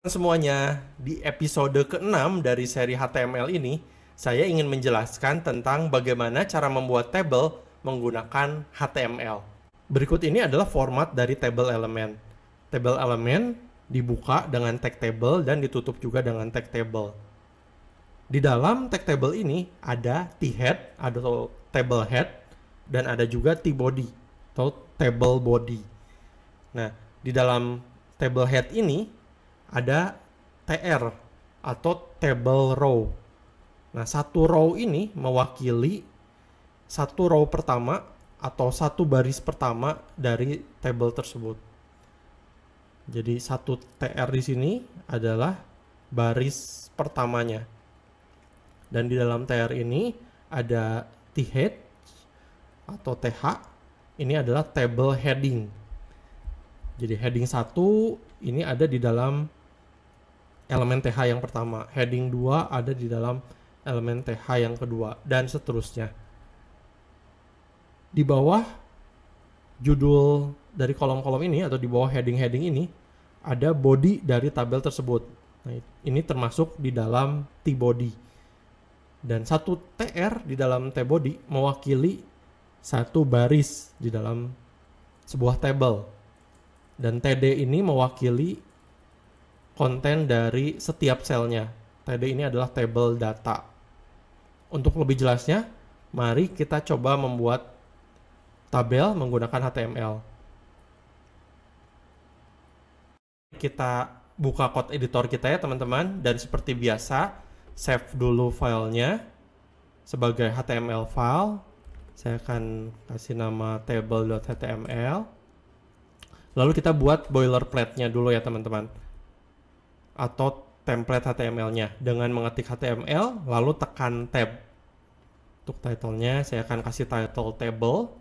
Semuanya, di episode ke-6 dari seri HTML ini, saya ingin menjelaskan tentang bagaimana cara membuat tabel menggunakan HTML. Berikut ini adalah format dari table element. Table element dibuka dengan tag table dan ditutup juga dengan tag table. Di dalam tag table ini ada t-head atau table head dan ada juga t-body atau table body. Nah, di dalam table head ini ada TR atau table row. Nah, satu row ini mewakili satu row pertama atau satu baris pertama dari table tersebut. Jadi satu TR di sini adalah baris pertamanya. Dan di dalam TR ini ada TH atau TH. Ini adalah table heading. Jadi heading 1 ini ada di dalam elemen TH yang pertama, heading 2 ada di dalam elemen TH yang kedua, dan seterusnya. Di bawah judul dari kolom-kolom ini atau di bawah heading-heading ini ada body dari tabel tersebut. Nah, ini termasuk di dalam T-body. Dan satu TR di dalam T-body mewakili satu baris di dalam sebuah tabel. Dan TD ini mewakili konten dari setiap selnya. TD ini adalah table data. Untuk lebih jelasnya, mari kita coba membuat tabel menggunakan HTML. Kita buka code editor kita ya teman-teman, dan seperti biasa, save dulu filenya sebagai HTML file. Saya akan kasih nama table.html. Lalu kita buat boilerplate-nya dulu ya teman-teman, atau template HTML-nya dengan mengetik HTML lalu tekan tab. Untuk title-nya saya akan kasih title table.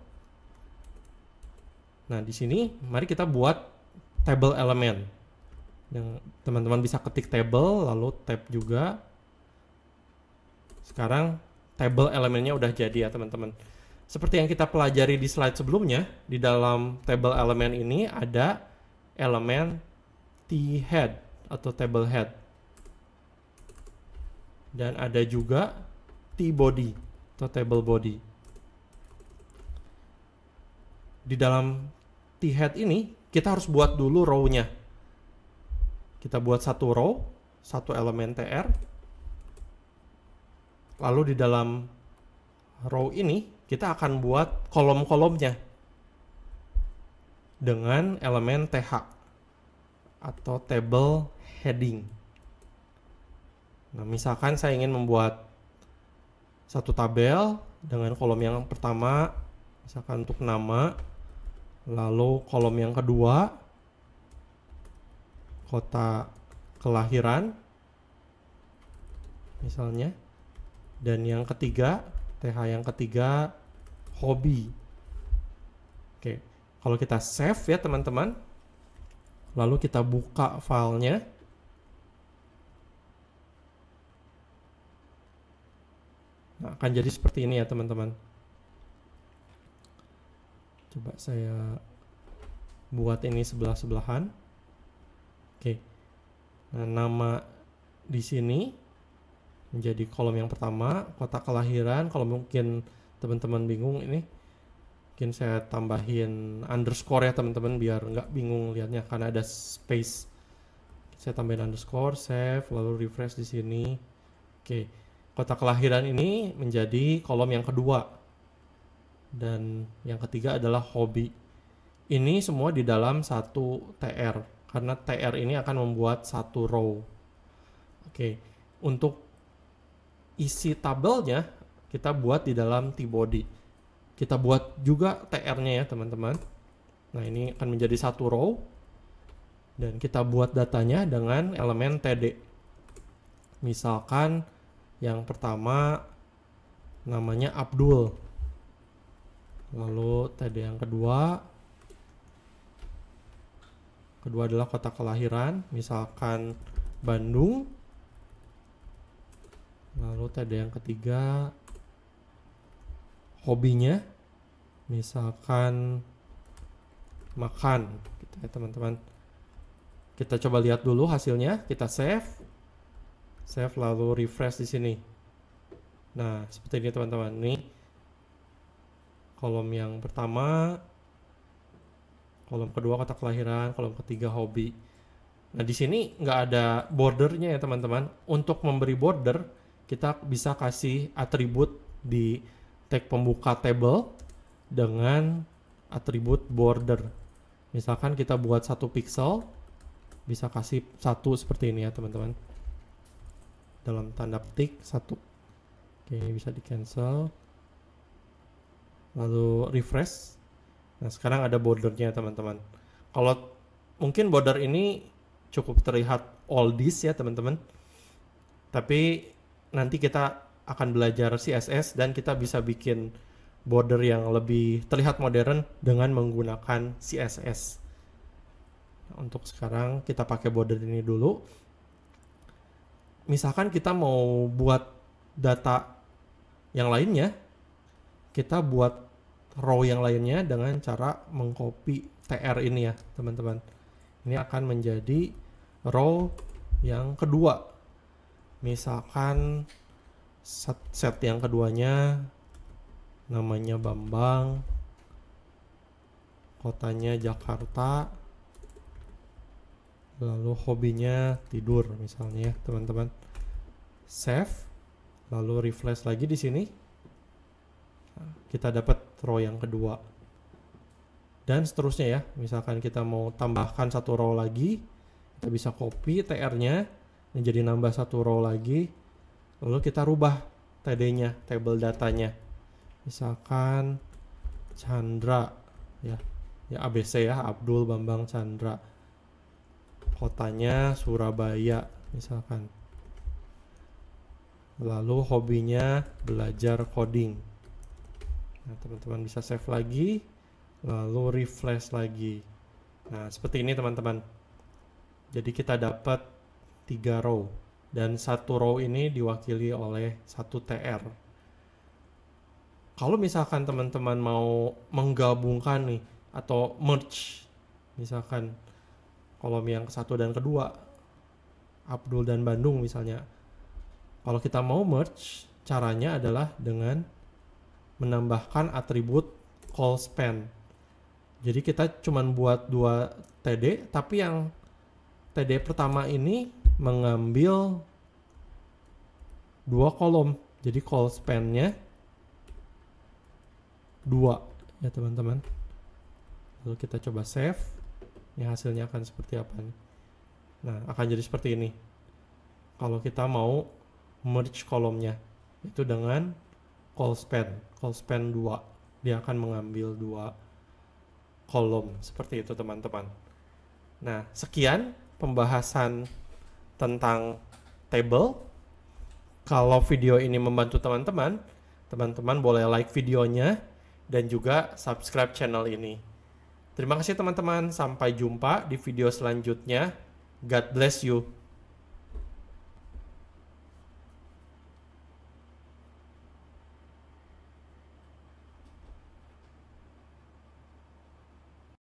Nah, di sini mari kita buat table element. Yang teman-teman bisa ketik table lalu tab juga. Sekarang table elemennya udah jadi ya teman-teman. Seperti yang kita pelajari di slide sebelumnya, di dalam table element ini ada elemen t-head atau table head. Dan ada juga t-body atau table body. Di dalam t-head ini kita harus buat dulu row-nya. Kita buat satu row, satu elemen tr. Lalu di dalam row ini kita akan buat kolom-kolomnya dengan elemen th atau table heading. Nah, misalkan saya ingin membuat satu tabel dengan kolom yang pertama, misalkan untuk nama, lalu kolom yang kedua, kota kelahiran, misalnya, dan yang ketiga, TH yang ketiga, hobi. Oke, kalau kita save ya teman-teman, lalu kita buka filenya. Nah, akan jadi seperti ini ya teman-teman. Coba saya buat ini sebelah-sebelahan. Oke. Nah, nama di sini menjadi kolom yang pertama, kota kelahiran. Kalau mungkin teman-teman bingung ini, mungkin saya tambahin underscore ya teman-teman biar nggak bingung lihatnya karena ada space. Saya tambahin underscore, save, lalu refresh di sini. Oke, kota kelahiran ini menjadi kolom yang kedua. Dan yang ketiga adalah hobi. Ini semua di dalam satu TR, karena TR ini akan membuat satu row. Oke, untuk isi tabelnya kita buat di dalam T-body. Kita buat juga TR-nya ya teman-teman. Nah, ini akan menjadi satu row. Dan kita buat datanya dengan elemen TD. Misalkan yang pertama namanya Abdul. Lalu TD yang kedua adalah kota kelahiran, misalkan Bandung. Lalu TD yang ketiga hobinya, misalkan makan gitu ya teman-teman. Kita coba lihat dulu hasilnya, kita save lalu refresh di sini. Nah, seperti ini teman-teman. Nih kolom yang pertama, kolom kedua kota kelahiran, kolom ketiga hobi. Nah, di sini nggak ada bordernya ya teman-teman. Untuk memberi border, kita bisa kasih atribut di tag pembuka table dengan atribut border. Misalkan kita buat 1 pixel, bisa kasih 1 seperti ini ya teman-teman. Dalam tanda petik 1. Oke, bisa di cancel. Lalu refresh. Nah, sekarang ada bordernya teman-teman. Kalau mungkin border ini cukup terlihat oldies ya teman-teman. Tapi nanti kita akan belajar CSS dan kita bisa bikin border yang lebih terlihat modern dengan menggunakan CSS. Untuk sekarang kita pakai border ini dulu. Misalkan kita mau buat data yang lainnya, kita buat row yang lainnya dengan cara mengcopy TR ini ya teman-teman. Ini akan menjadi row yang kedua. Misalkan set yang keduanya namanya Bambang, kotanya Jakarta, lalu hobinya tidur misalnya ya teman-teman. Save, lalu refresh lagi di sini. Kita dapat row yang kedua. Dan seterusnya ya. Misalkan kita mau tambahkan 1 row lagi, kita bisa copy TR-nya menjadi nambah 1 row lagi. Lalu kita rubah TD-nya, table datanya. Misalkan Chandra ya. Ya ABC ya, Abdul Bambang Chandra. Kotanya Surabaya misalkan. Lalu hobinya belajar coding. Nah, teman-teman bisa save lagi, lalu refresh lagi. Nah, seperti ini teman-teman. Jadi kita dapat 3 row dan 1 row ini diwakili oleh 1 TR. Kalau misalkan teman-teman mau menggabungkan nih atau merge, misalkan kolom yang ke-1 dan kedua, Abdul dan Bandung misalnya. Kalau kita mau merge, caranya adalah dengan menambahkan atribut call span. Jadi kita cuman buat 2 TD, tapi yang TD pertama ini mengambil 2 kolom. Jadi call span-nya 2 ya teman-teman. Lalu kita coba save. Ini hasilnya akan seperti apa nih. Nah, akan jadi seperti ini. Kalau kita mau merge kolomnya, itu dengan call span 2. Dia akan mengambil 2 kolom seperti itu teman-teman. Nah, sekian pembahasan tentang table. Kalau video ini membantu teman-teman, teman-teman boleh like videonya dan juga subscribe channel ini. Terima kasih teman-teman, sampai jumpa di video selanjutnya. God bless you.